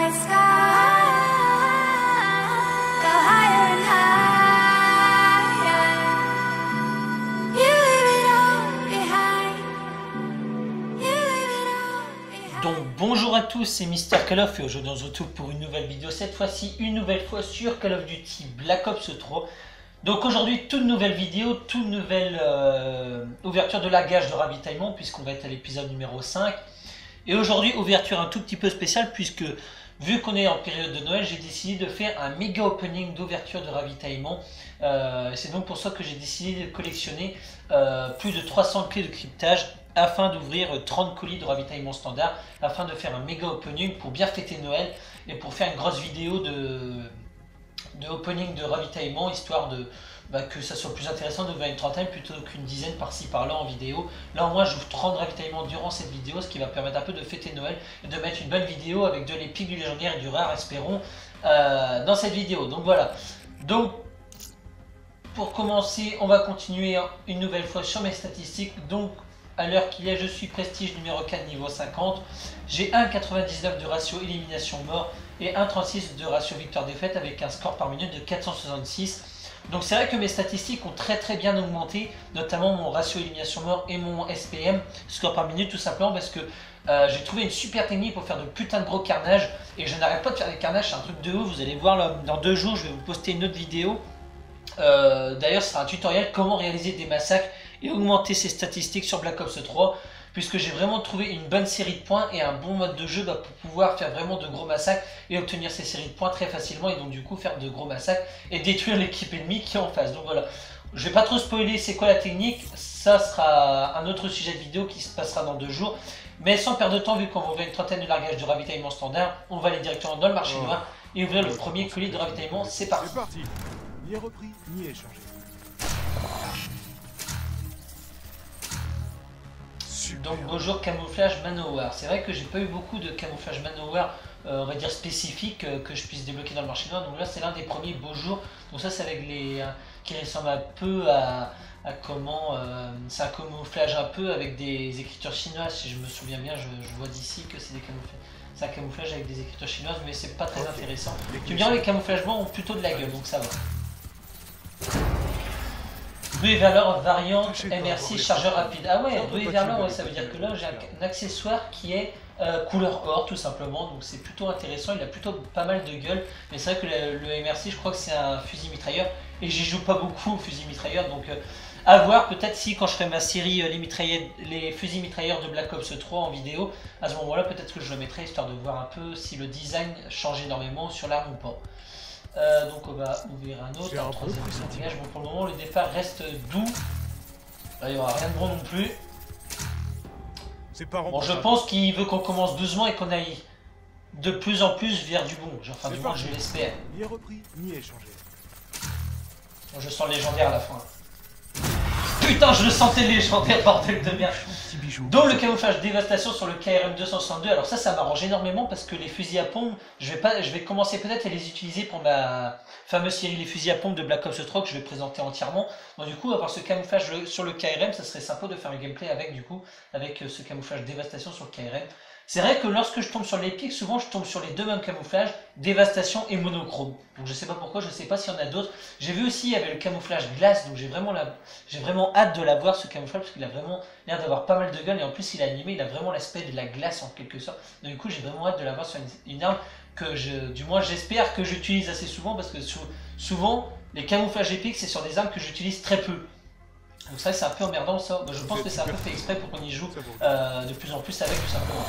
the sky. Go higher and higher. You leave it all behind. You leave it all behind. Donc bonjour à tous, c'est Mister Call of et aujourd'hui on se retrouve pour une nouvelle vidéo, cette fois-ci une nouvelle fois sur Call of Duty Black Ops 3. Donc aujourd'hui toute nouvelle vidéo, toute nouvelle ouverture de largage de ravitaillement puisqu'on va être à l'épisode numéro 5. Et aujourd'hui ouverture un tout petit peu spéciale puisque vu qu'on est en période de Noël, j'ai décidé de faire un méga opening d'ouverture de ravitaillement. C'est donc pour ça que j'ai décidé de collectionner plus de 300 clés de cryptage afin d'ouvrir 30 colis de ravitaillement standard, afin de faire un méga opening pour bien fêter Noël et pour faire une grosse vidéo de opening de ravitaillement, histoire de que ça soit plus intéressant de voir une trentaine plutôt qu'une dizaine par-ci par-là en vidéo. Là au moins j'ouvre 30 ravitaillements durant cette vidéo, ce qui va permettre un peu de fêter Noël et de mettre une bonne vidéo avec de l'épique, du légendaire et du rare, espérons, dans cette vidéo. Donc voilà, donc pour commencer on va continuer une nouvelle fois sur mes statistiques. Donc à l'heure qu'il est, je suis prestige numéro 4 niveau 50, j'ai 1,99 de ratio élimination mort et 1,36 de ratio victoire-défaite avec un score par minute de 466. Donc c'est vrai que mes statistiques ont très bien augmenté, notamment mon ratio élimination mort et mon SPM, score par minute, tout simplement parce que j'ai trouvé une super technique pour faire de putain de gros carnage et je n'arrête pas de faire des carnages, c'est un truc de ouf. Vous allez voir là, dans 2 jours je vais vous poster une autre vidéo. D'ailleurs ce sera un tutoriel comment réaliser des massacres et augmenter ses statistiques sur Black Ops 3, puisque j'ai vraiment trouvé une bonne série de points et un bon mode de jeu pour pouvoir faire vraiment de gros massacres et obtenir ces séries de points très facilement et donc du coup faire de gros massacres et détruire l'équipe ennemie qui est en face. Donc voilà, je vais pas trop spoiler c'est quoi la technique, ça sera un autre sujet de vidéo qui se passera dans 2 jours. Mais sans perdre de temps, vu qu'on va ouvrir une trentaine de largages de ravitaillement standard, on va aller directement dans le marché noir et ouvrir le premier colis de ravitaillement. C'est parti. C'est parti. Ni repris, ni échangé. Donc bonjour camouflage manowar. C'est vrai que j'ai pas eu beaucoup de camouflage manowar, on va dire spécifique, que je puisse débloquer dans le marché noir. Donc là c'est l'un des premiers beaux jours. Donc ça c'est avec les qui ressemble un peu à comment c'est un camouflage un peu avec des écritures chinoises. Si je me souviens bien, je vois d'ici que c'est des camouflages. C'est un camouflage avec des écritures chinoises, mais c'est pas très intéressant. Tu me diras, les camouflages blancs ont plutôt de la gueule, donc ça va. Rue et Valor variante MRC chargeur rapide. Ah ouais, Rue et Valor, ouais, ça veut dire que là j'ai un accessoire qui est couleur or tout simplement, donc c'est plutôt intéressant, il a plutôt pas mal de gueule, mais c'est vrai que le MRC je crois que c'est un fusil mitrailleur et j'y joue pas beaucoup au fusil mitrailleur, donc à voir peut-être si quand je ferai ma série les fusils mitrailleurs de Black Ops 3 en vidéo, à ce moment là peut-être que je le mettrai histoire de voir un peu si le design change énormément sur l'arme ou pas. Donc on va ouvrir un autre, un troisième dégage. Bon, pour le moment le départ reste doux. Là il n'y aura rien de bon non plus. Bon, je pense qu'il veut qu'on commence doucement et qu'on aille de plus en plus vers du bon. Enfin du moins je l'espère. Ni repris, ni échangé. Bon, je sens le légendaire à la fin. Putain, je le sentais légendaire, bordel de merde. Donc le camouflage dévastation sur le KRM 262. Alors ça m'arrange énormément parce que les fusils à pompe, je vais commencer peut-être à les utiliser pour ma fameuse série les fusils à pompe de Black Ops 3 que je vais présenter entièrement. Donc du coup avoir ce camouflage sur le KRM, ça serait sympa de faire un gameplay avec ce camouflage dévastation sur le KRM. C'est vrai que lorsque je tombe sur les pics, souvent je tombe sur les deux mêmes camouflages, dévastation et monochrome. Donc je sais pas pourquoi, je sais pas s'il y en a d'autres. J'ai vu aussi il y avait le camouflage glace, donc j'ai vraiment hâte de l'avoir ce camouflage parce qu'il a vraiment l'air d'avoir pas mal de gueule et en plus il est animé, il a vraiment l'aspect de la glace en quelque sorte. Donc du coup j'ai vraiment hâte de l'avoir sur une arme que du moins j'espère que j'utilise assez souvent parce que souvent les camouflages épiques c'est sur des armes que j'utilise très peu. Donc ça c'est un peu emmerdant ça, je pense que c'est un peu fait exprès pour qu'on y joue de plus en plus avec tout simplement.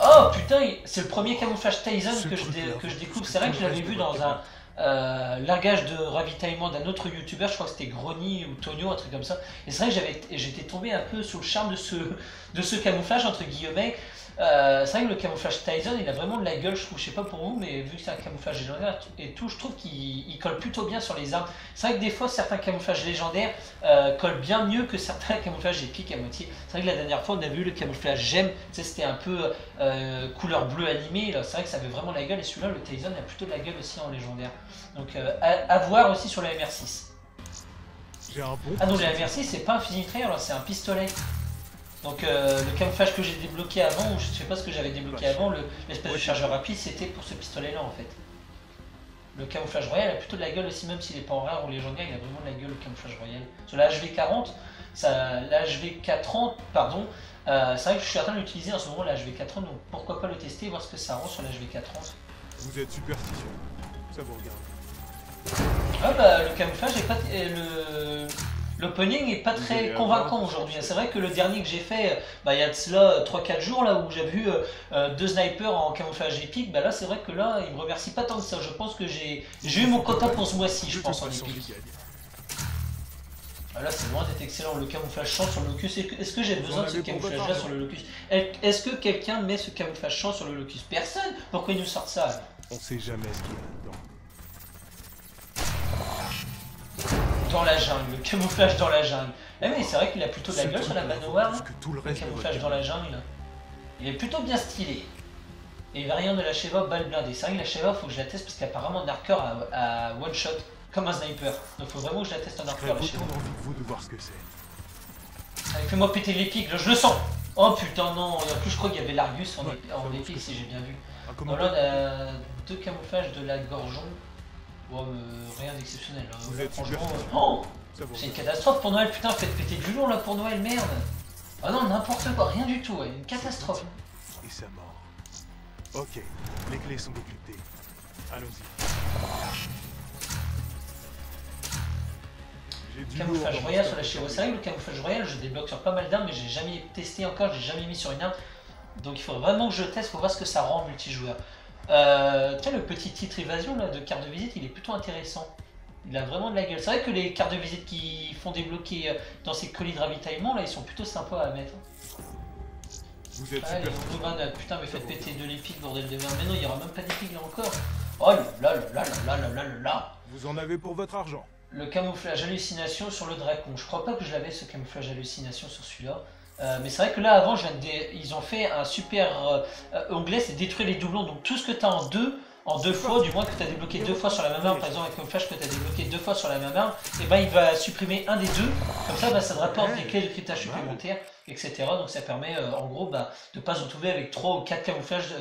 Oh putain, c'est le premier camouflage Tyson que je découvre, c'est vrai que je l'avais vu dans un largage de ravitaillement d'un autre youtubeur, je crois que c'était Grony ou Tonio, un truc comme ça. Et c'est vrai que j'étais tombé un peu sous le charme de ce camouflage entre guillemets. C'est vrai que le camouflage Tyson il a vraiment de la gueule je trouve, je sais pas pour vous mais vu que c'est un camouflage légendaire et tout je trouve qu'il colle plutôt bien sur les armes. C'est vrai que des fois certains camouflages légendaires collent bien mieux que certains camouflages épiques à moitié. C'est vrai que la dernière fois on a vu le camouflage gemme, c'était un peu couleur bleue animée, c'est vrai que ça avait vraiment la gueule et celui-là le Tyson a plutôt de la gueule aussi en légendaire. Donc à voir aussi sur la MR6. Ah non la MR6 c'est pas un fusil mitrailleur, c'est un pistolet. Donc le camouflage que j'ai débloqué avant, ou je sais pas ce que j'avais débloqué avant, l'espèce de chargeur rapide, c'était pour ce pistolet là en fait. Le camouflage royal a plutôt de la gueule aussi, même s'il est pas en rare ou légendaire, il a vraiment de la gueule le camouflage royal. Sur la HV40, la HV430, pardon, c'est vrai que je suis en train d'utiliser en ce moment la HV430, donc pourquoi pas le tester et voir ce que ça rend sur la HV430. Vous êtes superstitieux. Ça vous regarde. Ah bah le camouflage est pas... L'opening est pas Vous très allez convaincant avoir- aujourd'hui. C'est vrai que le dernier que j'ai fait, bah, il y a de cela 3-4 jours là où j'ai vu 2 snipers en camouflage épique, bah là c'est vrai que là il me remercie pas tant que ça. Je pense que j'ai eu mon quota pour ce mois-ci, je De pense toute en façon, épique. je gagne. Ah, là c'est loin d'être excellent, le camouflage champ sur le locus. Est-ce que j'ai Vous besoin en de ce avez pour votre camouflage là argent. sur le locus? Est-ce que quelqu'un met ce camouflage champ sur le locus? Personne. Pourquoi ils nous sortent ça alors? On sait jamais ce qu'il y a là-dedans. Dans la jungle, le camouflage dans la jungle. Ah mais c'est vrai qu'il a plutôt de la Ce gueule sur la truc-là manoir. vaut plus que tout le Le reste de camouflage votre dans la gamme. jungle. Il est plutôt bien stylé. Et variant de la Sheva, balle blindée. C'est vrai que la Sheva, faut que je la teste parce qu'apparemment Narker a one shot comme un sniper. Donc faut vraiment que je la teste en J'aurais Narker la Sheva. autant envie que vous de voir ce que c'est. Allez, fais-moi péter l'épique, je le sens. Oh putain non, en plus je crois qu'il y avait l'Argus en, Ouais, ça vaut épique ce si j'ai bien vu. Un Bon commentaire. là on a 2 camouflages de la gorgeon. Bon rien d'exceptionnel. Hein. Vous êtes Franchement, super. oh Ça vous c'est une regarde. catastrophe pour Noël, putain, faites péter du lourd là pour Noël, merde. Ah non, n'importe quoi, rien du tout, ouais, une catastrophe. Et sa mort. Ok, les clés sont décryptées. Allons-y. J'ai du lourd Camouflage dans mon royal stock sur la de Chiro. survie. C'est vrai que le camouflage royal, je débloque sur pas mal d'armes, mais j'ai jamais testé encore, j'ai jamais mis sur une arme. Donc il faut vraiment que je teste pour voir ce que ça rend en multijoueur. Tiens, le petit titre évasion là, de carte de visite, il est plutôt intéressant. Il a vraiment de la gueule. C'est vrai que les cartes de visite qui font débloquer dans ces colis de ravitaillement, là, ils sont plutôt sympas à mettre. Vous êtes Ah, les super. Wonderman, putain, mais faites péter de l'épique, bordel de merde. Mais non, il y aura même pas d'épique là encore. Oh là là là là là là là là là. Vous en avez pour votre argent. Le camouflage hallucination sur le Dracon. Je crois pas que je l'avais ce camouflage hallucination sur celui-là. Mais c'est vrai que là avant, ils ont fait un super onglet, c'est détruire les doublons. Donc tout ce que tu as en deux fois, du moins que tu as débloqué 2 fois sur la même arme, par exemple avec un camouflage que tu as débloqué 2 fois sur la même arme, et ben il va supprimer un des deux. Comme ça, ça te rapporte des clés de cryptage supplémentaires, etc. Donc ça permet en gros de ne pas se retrouver avec 3 ou 4 camouflages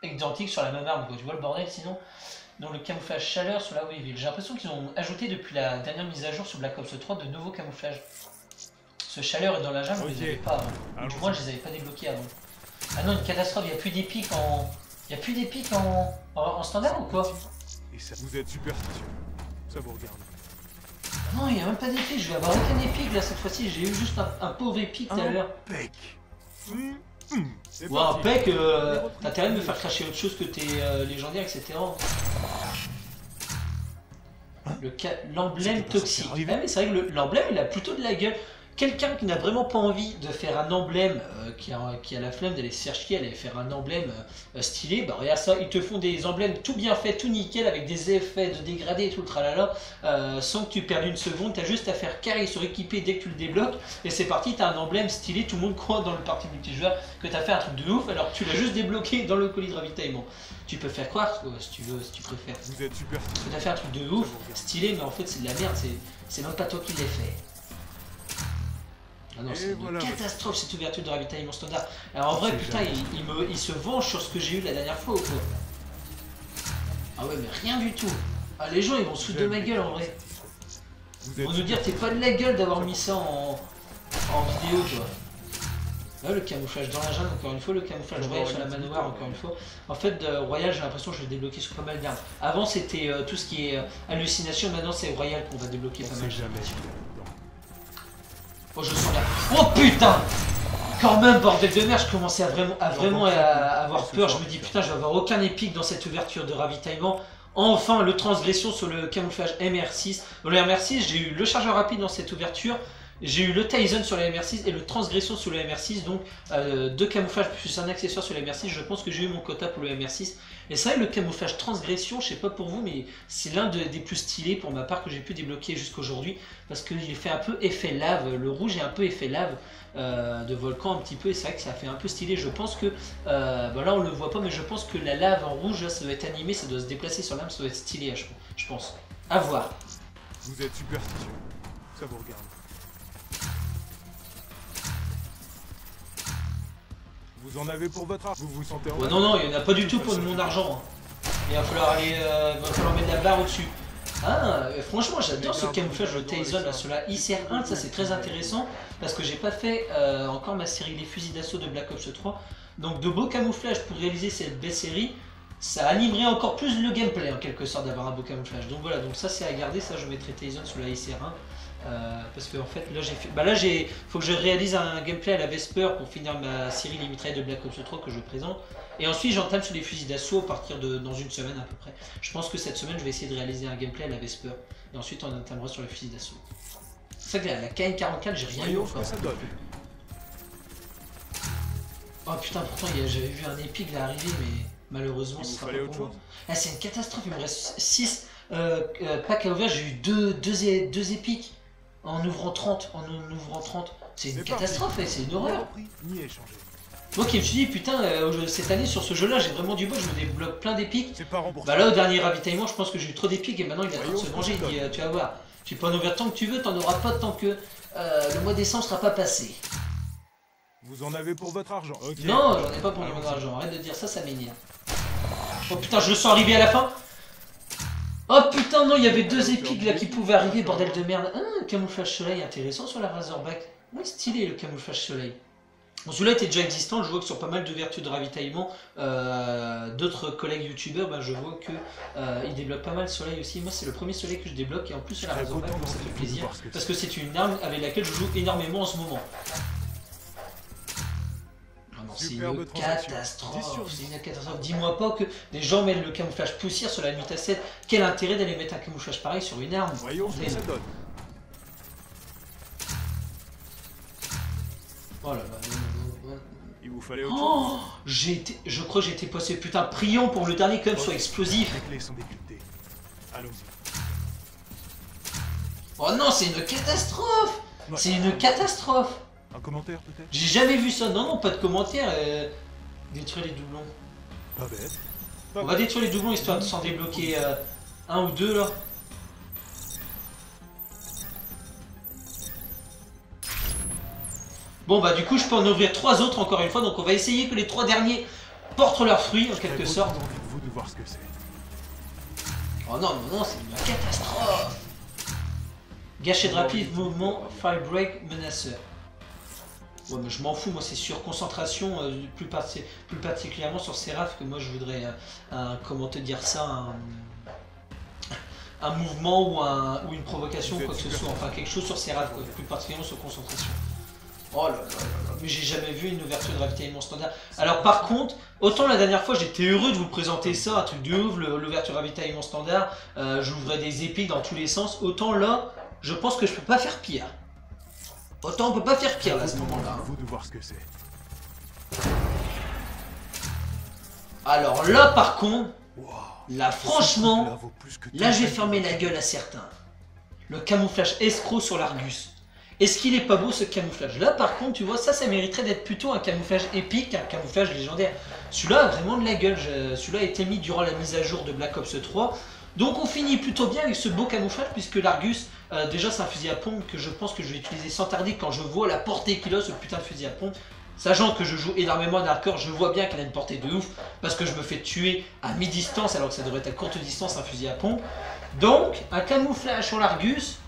identiques sur la même arme. Quoi. Tu vois le bordel sinon? Donc le camouflage chaleur sur la Weevil. J'ai l'impression qu'ils ont ajouté depuis la dernière mise à jour sur Black Ops 3 de nouveaux camouflages. Ce chaleur est dans la jungle, je Ok. les avais pas avant. Ou du Allons-y. moins je les avais pas débloqués avant. Ah non, une catastrophe, il n'y a plus d'épique en... Il n'y a plus d'épique en standard ou quoi? Et ça. Vous êtes superstitieux. Ça vous regarde. Non, il n'y a même pas d'épique, je vais avoir aucun épique là cette fois-ci, j'ai eu juste un pauvre épique tout à l'heure. Pec. C'est Ou un parti. pec, t'as intérêt de me faire cracher autre chose que tes légendaires, etc. L'emblème C'était pas censé toxique. arriver. Ah mais c'est vrai que l'emblème il a plutôt de la gueule. Quelqu'un qui n'a vraiment pas envie de faire un emblème, qui a la flemme d'aller se faire chier, aller faire un emblème stylé, bah regarde ça, ils te font des emblèmes tout bien faits, tout nickel, avec des effets de dégradé et tout le tralala, sans que tu perdes une seconde, t'as juste à faire carré sur équipé dès que tu le débloques, et c'est parti, t'as un emblème stylé, tout le monde croit dans le parti multijoueur que t'as fait un truc de ouf, alors que tu l'as juste débloqué dans le colis de ravitaillement. Tu peux faire croire, si tu veux, si tu préfères. Vous êtes superstitieux. Que t'as fait un truc de ouf, stylé, mais en fait c'est de la merde, c'est même pas toi qui l'as fait. Ah non, Et c'est une voilà. catastrophe cette ouverture de ravitaillement standard. Alors en vrai, C'est putain, jamais. il se venge sur ce que j'ai eu la dernière fois ou quoi? Ah ouais, mais rien du tout. Ah, les gens ils vont se foutre de ma gueule en vrai. Vous Ils êtes vont nous dire t'es pas de la gueule d'avoir mis ça en vidéo, toi. Là, le camouflage dans la jungle, encore une fois, le camouflage royal sur la manoir, encore une fois. En fait, royal, j'ai l'impression que je vais débloquer sur pas mal d'armes. Avant, c'était tout ce qui est hallucination, maintenant c'est royal qu'on va débloquer On pas sait mal. jamais ce qu'il y a là-dedans. Oh, je sens là. Oh putain! Quand même, bordel de merde, je commençais à vraiment avoir peur. Je me dis putain, je vais avoir aucun épique dans cette ouverture de ravitaillement. Enfin, le transgression sur le camouflage MR6. Dans le MR6, j'ai eu le chargeur rapide dans cette ouverture. J'ai eu le Tyson sur le MR6 et le transgression sur le MR6. Donc, 2 camouflages plus un accessoire sur le MR6. Je pense que j'ai eu mon quota pour le MR6. Et c'est vrai, le camouflage transgression, je sais pas pour vous, mais c'est l'un des plus stylés pour ma part que j'ai pu débloquer jusqu'aujourd'hui. Parce qu'il fait un peu effet lave. Le rouge est un peu effet lave de volcan un petit peu. Et c'est vrai que ça fait un peu stylé. Je pense que, bah là on le voit pas, mais je pense que la lave en rouge, là, ça doit être animé, ça doit se déplacer sur l'arme, ça doit être stylé, je pense. À voir. Vous êtes superstitieux. Ça vous regarde. Vous en avez pour votre argent. Vous vous sentez en Ouais, non, non, il n'y en a pas du tout pour mon argent. Hein. Il va falloir aller, va falloir mettre la barre au-dessus. Ah, franchement, j'adore ce camouflage, le Tyson, là, sur la ICR1, ça c'est très intéressant parce que j'ai pas fait encore ma série Les fusils d'assaut de Black Ops 3. Donc de beaux camouflages pour réaliser cette belle série, ça animerait encore plus le gameplay en quelque sorte d'avoir un beau camouflage. Donc voilà, donc ça c'est à garder, ça je mettrai Tyson sur la ICR1. Parce que en fait là j'ai fait. Bah là faut que je réalise un gameplay à la Vesper pour finir ma série Les mitraillettes de Black Ops 3 que je présente. Et ensuite j'entame sur les fusils d'assaut à partir de dans une semaine à peu près. Je pense que cette semaine je vais essayer de réaliser un gameplay à la Vesper. Et ensuite on entamera sur les fusils d'assaut. C'est vrai que la KN44 j'ai rien eu Voyons ce encore. que ça donne. Oh putain, pourtant j'avais vu un épique là arriver, mais malheureusement Il ce vous sera fallait pas autre pour moi. chose. Ah, c'est une catastrophe, il me reste 6 packs à ouvrir, j'ai eu deux épiques en ouvrant 30. C'est une C'est catastrophe, parti. c'est une Ni horreur. repris, ni échangé. Moi qui me suis dit, putain, cette année sur ce jeu là j'ai vraiment du bol, je me débloque plein d'épiques. C'est pas remboursé. Bah là au dernier ravitaillement, je pense que j'ai eu trop d'épiques et maintenant il est en train de se Voyons venger, ce que il dit ça tu vas voir, tu peux en ouvrir tant que tu veux, t'en auras pas tant que le mois de décembre sera pas passé. Vous en avez pour votre argent. Ok. Non, j'en ai pas pour mon argent, arrête de dire ça, ça m'énerve. Oh putain, je le sens arriver à la fin. Oh putain, non, il y avait deux épiques là qui pouvaient arriver, bordel de merde. Ah, camouflage soleil, intéressant sur la Razorback. Ouais, stylé le camouflage soleil. Bon, celui-là était déjà existant, je vois que sur pas mal d'ouvertures de ravitaillement, d'autres collègues youtubeurs, bah, je vois que ils débloquent pas mal soleil aussi. Moi, c'est le premier soleil que je débloque et en plus sur la Razorback, donc ça fait plaisir. Parce que c'est une arme avec laquelle je joue énormément en ce moment. C'est une catastrophe, c'est une catastrophe. Dis-moi pas que des gens mettent le camouflage poussière sur la 8A7. Quel intérêt d'aller mettre un camouflage pareil sur une arme? Voyons ce que ça donne. Oh là là. Il vous fallait autre Oh, chose. je crois que j'ai été passé. Putain, prions pour le dernier comme soit explosif. Les clés sont décryptées. Allons-y. Oh non, c'est une catastrophe. Ouais. C'est une catastrophe. Un commentaire peut-être? J'ai jamais vu ça. Non, non, pas de commentaire. Détruire les doublons. Pas bête. On va détruire les doublons histoire de s'en débloquer un ou deux là. Bon bah du coup je peux en ouvrir 3 autres encore une fois, donc on va essayer que les 3 derniers portent leurs fruits en quelque sorte. J'ai envie de vous de voir ce que c'est. Oh non, non, non, c'est une catastrophe. Gâchette rapide, mouvement, fire break, menaceur. Ouais mais je m'en fous, moi c'est sur concentration, plus particulièrement sur Seraph que moi je voudrais, comment te dire ça, un mouvement ou une provocation, quoi que ce soit, enfin quelque chose sur Seraph, quoi, plus particulièrement sur concentration. Oh là là là là, mais j'ai jamais vu une ouverture de ravitaillement standard. Alors par contre, autant la dernière fois j'étais heureux de vous présenter ça, un truc de ouf, l'ouverture de ravitaillement standard, j'ouvrais des épiques dans tous les sens, autant là, je pense que je peux pas faire pire. Autant on peut pas faire pire là, à ce moment-là. Vous de voir ce que c'est. Alors là par contre, Wow. là franchement, Là, vaut plus que là tout. je vais fermer la gueule à certains. Le camouflage escroc sur l'Argus. Est-ce qu'il est pas beau ce camouflage? Là par contre, tu vois, ça mériterait d'être plutôt un camouflage épique qu'un camouflage légendaire. Celui-là a vraiment de la gueule. Celui-là a été mis durant la mise à jour de Black Ops 3. Donc on finit plutôt bien avec ce beau camouflage puisque l'Argus, déjà c'est un fusil à pompe que je pense que je vais utiliser sans tarder quand je vois la portée qu'il a ce putain de fusil à pompe. Sachant que je joue énormément en hardcore, je vois bien qu'il a une portée de ouf parce que je me fais tuer à mi-distance alors que ça devrait être à courte distance un fusil à pompe. Donc un camouflage sur l'Argus,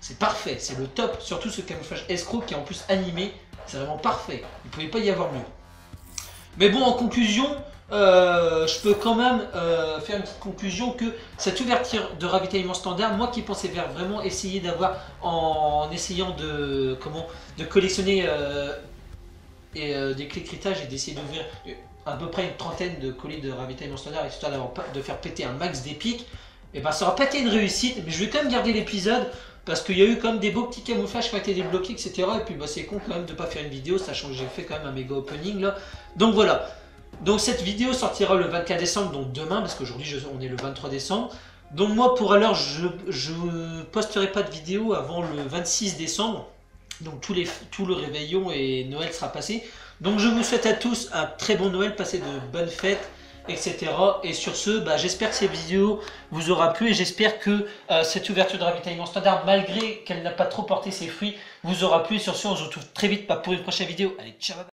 c'est parfait, c'est le top, surtout ce camouflage escroc qui est en plus animé, c'est vraiment parfait, il ne pouvait pas y avoir mieux. Mais bon, en conclusion, je peux quand même faire une petite conclusion que cette ouverture de ravitaillement standard, moi qui pensais vers vraiment essayer d'avoir, en essayant de collectionner des clés critage et d'essayer d'ouvrir à peu près une trentaine de colis de ravitaillement standard, histoire de faire péter un max d'épiques, et ben ça aura pas été une réussite, mais je vais quand même garder l'épisode. Parce qu'il y a eu quand même des beaux petits camouflages qui ont été débloqués, etc. Et puis bah, c'est con quand même de ne pas faire une vidéo, sachant que j'ai fait quand même un méga opening là. Donc voilà. Donc cette vidéo sortira le 24 décembre, donc demain, parce qu'aujourd'hui on est le 23 décembre. Donc moi pour alors je posterai pas de vidéo avant le 26 décembre. Donc tout le réveillon et Noël sera passé. Donc je vous souhaite à tous un très bon Noël, passez de bonnes fêtes, etc. Et sur ce, bah, j'espère que cette vidéo vous aura plu et j'espère que cette ouverture de ravitaillement standard, malgré qu'elle n'a pas trop porté ses fruits, vous aura plu. Et sur ce, on se retrouve très vite pour une prochaine vidéo. Allez, ciao!